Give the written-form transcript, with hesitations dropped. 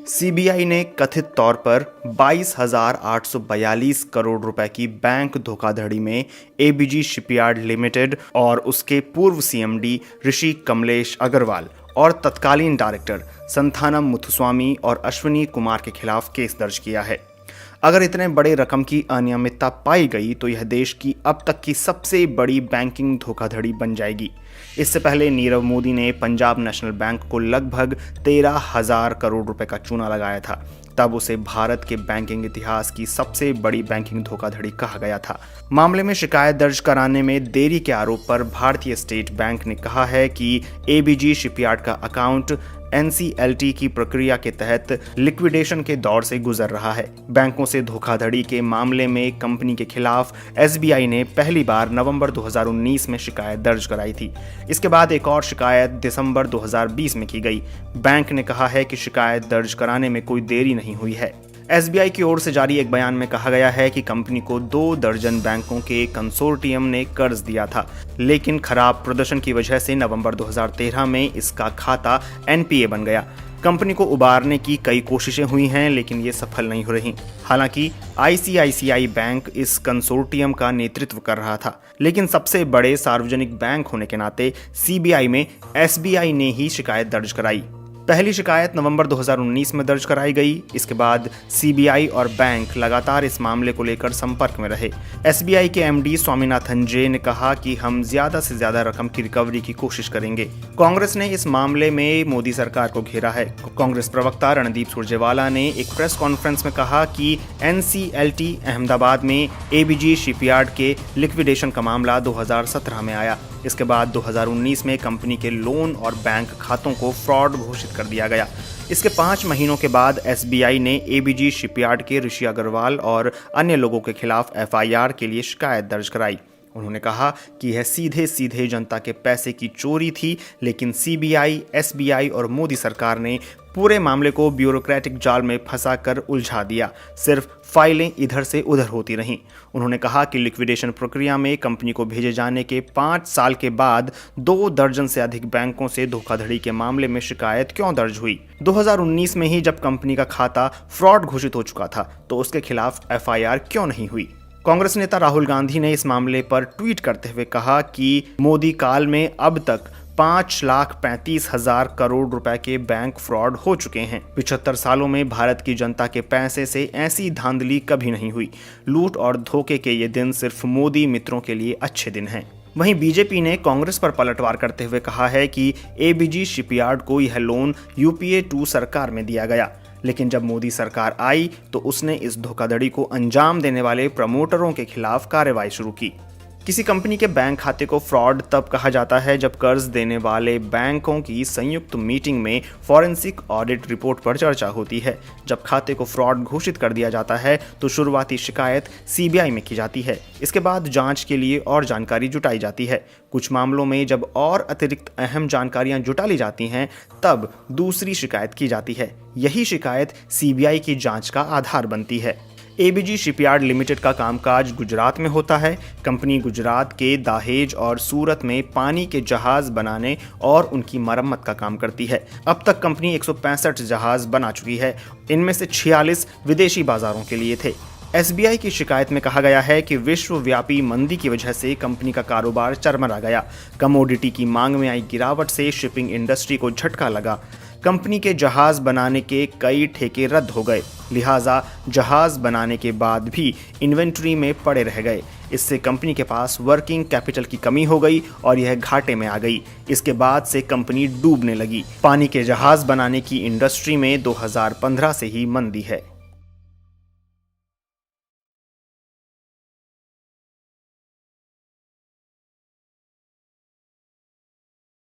CBI ने कथित तौर पर 22,842 करोड़ रुपए की बैंक धोखाधड़ी में एबीजी शिपयार्ड लिमिटेड और उसके पूर्व सीएमडी ऋषि कमलेश अग्रवाल और तत्कालीन डायरेक्टर संथानम मुथुस्वामी और अश्विनी कुमार के खिलाफ केस दर्ज किया है। अगर इतने बड़े रकम की अनियमितता पाई गई तो यह देश की अब तक की सबसे बड़ी बैंकिंग धोखाधड़ी बन जाएगी। इससे पहले नीरव मोदी ने पंजाब नेशनल बैंक को लगभग 13,000 करोड़ रुपए का चूना लगाया था। तब उसे भारत के बैंकिंग इतिहास की सबसे बड़ी बैंकिंग धोखाधड़ी कहा गया था। मामले में शिकायत दर्ज कराने में देरी के आरोप पर भारतीय स्टेट बैंक ने कहा है कि एबीजी शिपयार्ड का अकाउंट एनसीएलटी की प्रक्रिया के तहत लिक्विडेशन के दौर से गुजर रहा है। बैंकों से धोखाधड़ी के मामले में कंपनी के खिलाफ एसबीआई ने पहली बार नवंबर 2019 में शिकायत दर्ज कराई थी। इसके बाद एक और शिकायत दिसंबर 2020 में की गई। बैंक ने कहा है कि शिकायत दर्ज कराने में कोई देरी नहीं हुई है। एसबीआई की ओर से जारी एक बयान में कहा गया है कि कंपनी को 2 दर्जन बैंकों के कंसोर्टियम ने कर्ज दिया था, लेकिन खराब प्रदर्शन की वजह से नवंबर 2013 में इसका खाता एनपीए बन गया। कंपनी को उबारने की कई कोशिशें हुई हैं, लेकिन ये सफल नहीं हो रही। हालांकि आईसीआईसीआई बैंक इस कंसोर्टियम का नेतृत्व कर रहा था, लेकिन सबसे बड़े सार्वजनिक बैंक होने के नाते सीबीआई में एसबीआई ने ही शिकायत दर्ज कराई। पहली शिकायत नवंबर 2019 में दर्ज कराई गई। इसके बाद सीबीआई और बैंक लगातार इस मामले को लेकर संपर्क में रहे। एसबीआई के एमडी स्वामीनाथन जे ने कहा कि हम ज्यादा से ज्यादा रकम की रिकवरी की कोशिश करेंगे। कांग्रेस ने इस मामले में मोदी सरकार को घेरा है। कांग्रेस प्रवक्ता रणदीप सुरजेवाला ने एक प्रेस कॉन्फ्रेंस में कहा कि एनसीएलटी अहमदाबाद में एबीजी शिपयार्ड के लिक्विडेशन का मामला 2017 में आया। इसके बाद 2019 में कंपनी के लोन और बैंक खातों को फ्रॉड घोषित कर दिया गया। इसके 5 महीनों के बाद एसबीआई ने एबीजी शिपयार्ड के ऋषि अग्रवाल और अन्य लोगों के खिलाफ एफआईआर के लिए शिकायत दर्ज कराई। उन्होंने कहा कि यह सीधे सीधे जनता के पैसे की चोरी थी, लेकिन सीबीआई, एसबीआई और मोदी सरकार ने पूरे मामले को ब्यूरोक्रेटिक जाल में फंसाकर उलझा दिया। सिर्फ फाइलें इधर से उधर होती रहीं। उन्होंने कहा कि लिक्विडेशन प्रक्रिया में कंपनी को भेजे जाने के 5 साल के बाद 2 दर्जन से अधिक बैंकों से धोखाधड़ी के मामले में शिकायत क्यों दर्ज हुई। 2019 में ही जब कंपनी का खाता फ्रॉड घोषित हो चुका था तो उसके खिलाफ एफआईआर क्यों नहीं हुई। कांग्रेस नेता राहुल गांधी ने इस मामले पर ट्वीट करते हुए कहा कि मोदी काल में अब तक 5,35,000 करोड़ रुपए के बैंक फ्रॉड हो चुके हैं। 75 सालों में भारत की जनता के पैसे से ऐसी धांधली कभी नहीं हुई। लूट और धोखे के ये दिन सिर्फ मोदी मित्रों के लिए अच्छे दिन हैं। वहीं बीजेपी ने कांग्रेस पर पलटवार करते हुए कहा है कि एबीजी शिपयार्ड को यह लोन यूपीए 2 सरकार में दिया गया, लेकिन जब मोदी सरकार आई तो उसने इस धोखाधड़ी को अंजाम देने वाले प्रमोटरों के खिलाफ कार्रवाई शुरू की। किसी कंपनी के बैंक खाते को फ्रॉड तब कहा जाता है जब कर्ज देने वाले बैंकों की संयुक्त मीटिंग में फॉरेंसिक ऑडिट रिपोर्ट पर चर्चा होती है। जब खाते को फ्रॉड घोषित कर दिया जाता है तो शुरुआती शिकायत सीबीआई में की जाती है। इसके बाद जांच के लिए और जानकारी जुटाई जाती है। कुछ मामलों में जब और अतिरिक्त अहम जानकारियां जुटा ली जाती हैं तब दूसरी शिकायत की जाती है। यही शिकायत सीबीआई की जांच का आधार बनती है। एबीजी शिपयार्ड लिमिटेड का कामकाज गुजरात में होता है। कंपनी गुजरात के दहेज और सूरत में पानी के जहाज बनाने और उनकी मरम्मत का काम करती है। अब तक कंपनी 165 जहाज बना चुकी है। इनमें से 46 विदेशी बाजारों के लिए थे। एसबीआई की शिकायत में कहा गया है कि विश्वव्यापी मंदी की वजह से कंपनी का कारोबार चरमरा गया। कमोडिटी की मांग में आई गिरावट से शिपिंग इंडस्ट्री को झटका लगा। कंपनी के जहाज बनाने के कई ठेके रद्द हो गए, लिहाजा जहाज बनाने के बाद भी इन्वेंट्री में पड़े रह गए। इससे कंपनी के पास वर्किंग कैपिटल की कमी हो गई और यह घाटे में आ गई। इसके बाद से कंपनी डूबने लगी। पानी के जहाज बनाने की इंडस्ट्री में 2015 से ही मंदी है।